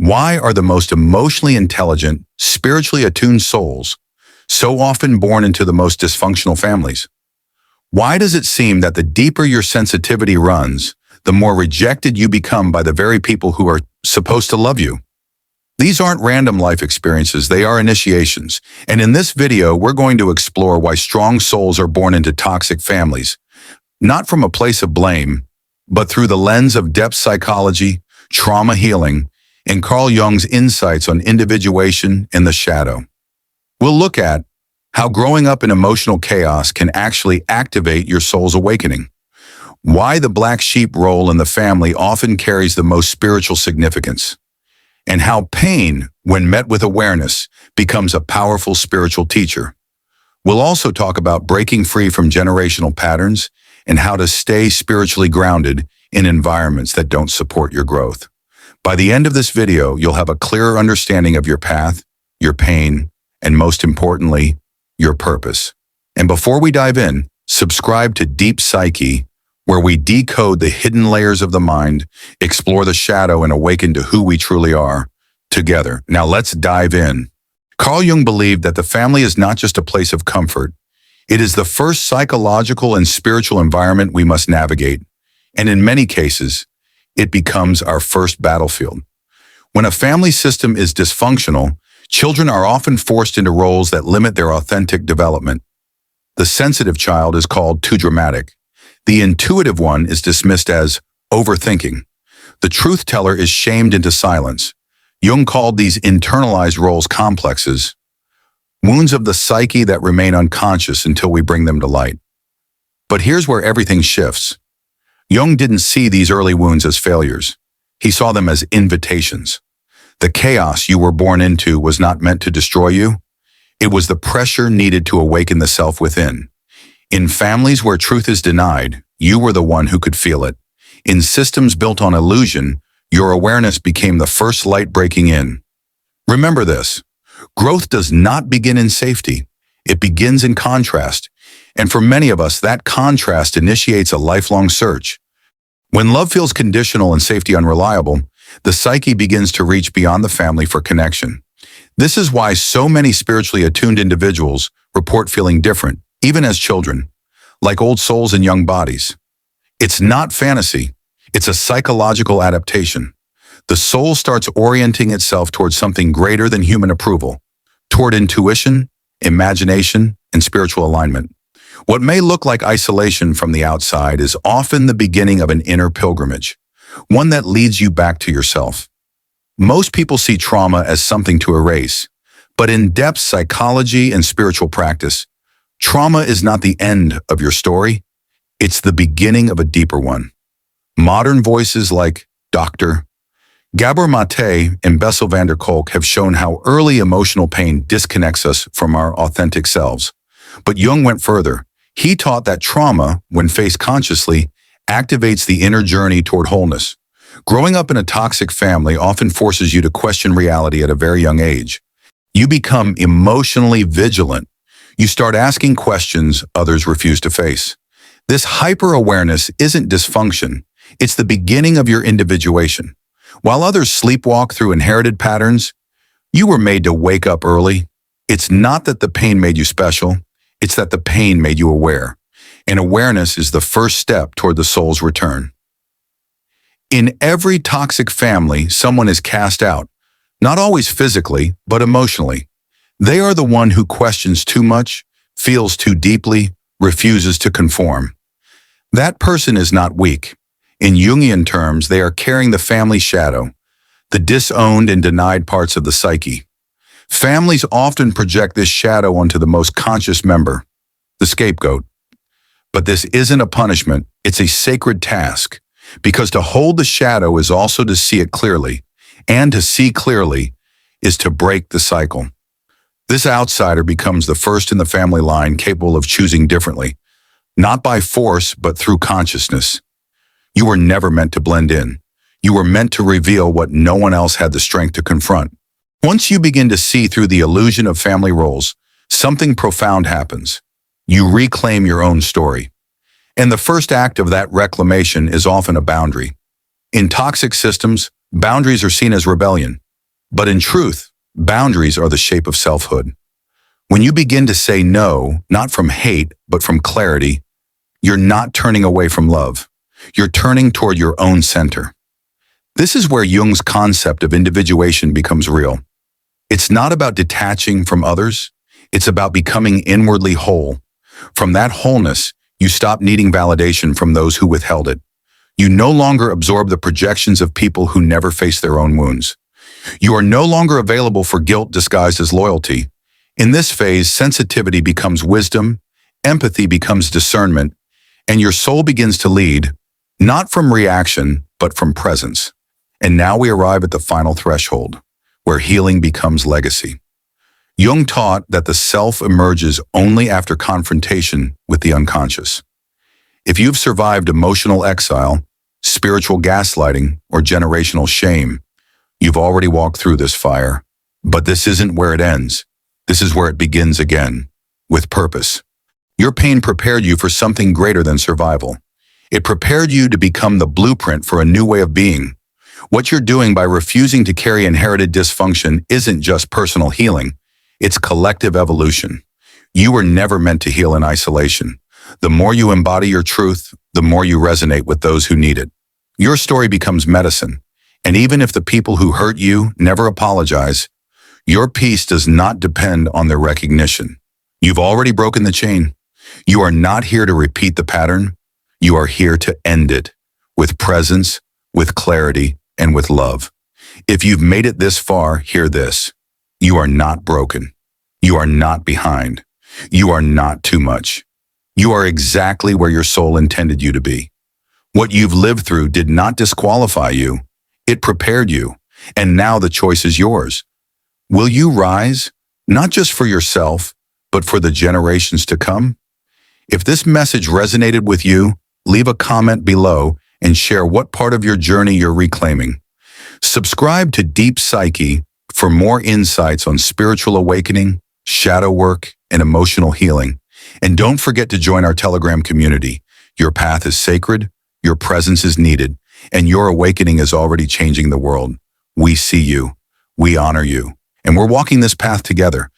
Why are the most emotionally intelligent, spiritually attuned souls so often born into the most dysfunctional families? Why does it seem that the deeper your sensitivity runs, the more rejected you become by the very people who are supposed to love you? These aren't random life experiences, they are initiations. And in this video, we're going to explore why strong souls are born into toxic families, not from a place of blame, but through the lens of depth psychology, trauma healing, and Carl Jung's insights on individuation and the shadow. We'll look at how growing up in emotional chaos can actually activate your soul's awakening, why the black sheep role in the family often carries the most spiritual significance, and how pain, when met with awareness, becomes a powerful spiritual teacher. We'll also talk about breaking free from generational patterns and how to stay spiritually grounded in environments that don't support your growth. By the end of this video, you'll have a clearer understanding of your path, your pain, and most importantly, your purpose. And before we dive in, subscribe to Deep Psyche, where we decode the hidden layers of the mind, explore the shadow, and awaken to who we truly are together. Now let's dive in. Carl Jung believed that the family is not just a place of comfort. It is the first psychological and spiritual environment we must navigate. And in many cases, it becomes our first battlefield. When a family system is dysfunctional, children are often forced into roles that limit their authentic development. The sensitive child is called too dramatic. The intuitive one is dismissed as overthinking. The truth teller is shamed into silence. Jung called these internalized roles complexes, wounds of the psyche that remain unconscious until we bring them to light. But here's where everything shifts. Jung didn't see these early wounds as failures. He saw them as invitations. The chaos you were born into was not meant to destroy you. It was the pressure needed to awaken the self within. In families where truth is denied, you were the one who could feel it. In systems built on illusion, your awareness became the first light breaking in. Remember this, growth does not begin in safety. It begins in contrast. And for many of us, that contrast initiates a lifelong search. When love feels conditional and safety unreliable, the psyche begins to reach beyond the family for connection. This is why so many spiritually attuned individuals report feeling different, even as children, like old souls in young bodies. It's not fantasy. It's a psychological adaptation. The soul starts orienting itself towards something greater than human approval, toward intuition, imagination, and spiritual alignment. What may look like isolation from the outside is often the beginning of an inner pilgrimage, one that leads you back to yourself. Most people see trauma as something to erase, but in depth psychology and spiritual practice, trauma is not the end of your story, it's the beginning of a deeper one. Modern voices like Dr. Gabor Mate and Bessel van der Kolk have shown how early emotional pain disconnects us from our authentic selves. But Jung went further. He taught that trauma, when faced consciously, activates the inner journey toward wholeness. Growing up in a toxic family often forces you to question reality at a very young age. You become emotionally vigilant. You start asking questions others refuse to face. This hyper-awareness isn't dysfunction. It's the beginning of your individuation. While others sleepwalk through inherited patterns, you were made to wake up early. It's not that the pain made you special. It's that the pain made you aware. And awareness is the first step toward the soul's return. In every toxic family, someone is cast out, not always physically, but emotionally. They are the one who questions too much, feels too deeply, refuses to conform. That person is not weak. In Jungian terms, they are carrying the family shadow, the disowned and denied parts of the psyche. Families often project this shadow onto the most conscious member, the scapegoat. But this isn't a punishment, it's a sacred task, because to hold the shadow is also to see it clearly, and to see clearly is to break the cycle. This outsider becomes the first in the family line capable of choosing differently, not by force, but through consciousness. You were never meant to blend in. You were meant to reveal what no one else had the strength to confront. Once you begin to see through the illusion of family roles, something profound happens. You reclaim your own story. And the first act of that reclamation is often a boundary. In toxic systems, boundaries are seen as rebellion. But in truth, boundaries are the shape of selfhood. When you begin to say no, not from hate, but from clarity, you're not turning away from love. You're turning toward your own center. This is where Jung's concept of individuation becomes real. It's not about detaching from others. It's about becoming inwardly whole. From that wholeness, you stop needing validation from those who withheld it. You no longer absorb the projections of people who never face their own wounds. You are no longer available for guilt disguised as loyalty. In this phase, sensitivity becomes wisdom, empathy becomes discernment, and your soul begins to lead, not from reaction, but from presence. And now we arrive at the final threshold, where healing becomes legacy. Jung taught that the self emerges only after confrontation with the unconscious. If you've survived emotional exile, spiritual gaslighting, or generational shame, you've already walked through this fire. But this isn't where it ends. This is where it begins again, with purpose. Your pain prepared you for something greater than survival. It prepared you to become the blueprint for a new way of being. What you're doing by refusing to carry inherited dysfunction isn't just personal healing. It's collective evolution. You were never meant to heal in isolation. The more you embody your truth, the more you resonate with those who need it. Your story becomes medicine. And even if the people who hurt you never apologize, your peace does not depend on their recognition. You've already broken the chain. You are not here to repeat the pattern. You are here to end it with presence, with clarity, and with love. If you've made it this far, hear this. You are not broken. You are not behind. You are not too much. You are exactly where your soul intended you to be. What you've lived through did not disqualify you. It prepared you. And now the choice is yours. Will you rise, not just for yourself, but for the generations to come? If this message resonated with you, leave a comment below and share what part of your journey you're reclaiming. Subscribe to Deep Psyche for more insights on spiritual awakening, shadow work, and emotional healing. And don't forget to join our Telegram community. Your path is sacred, your presence is needed, and your awakening is already changing the world. We see you, we honor you, and we're walking this path together.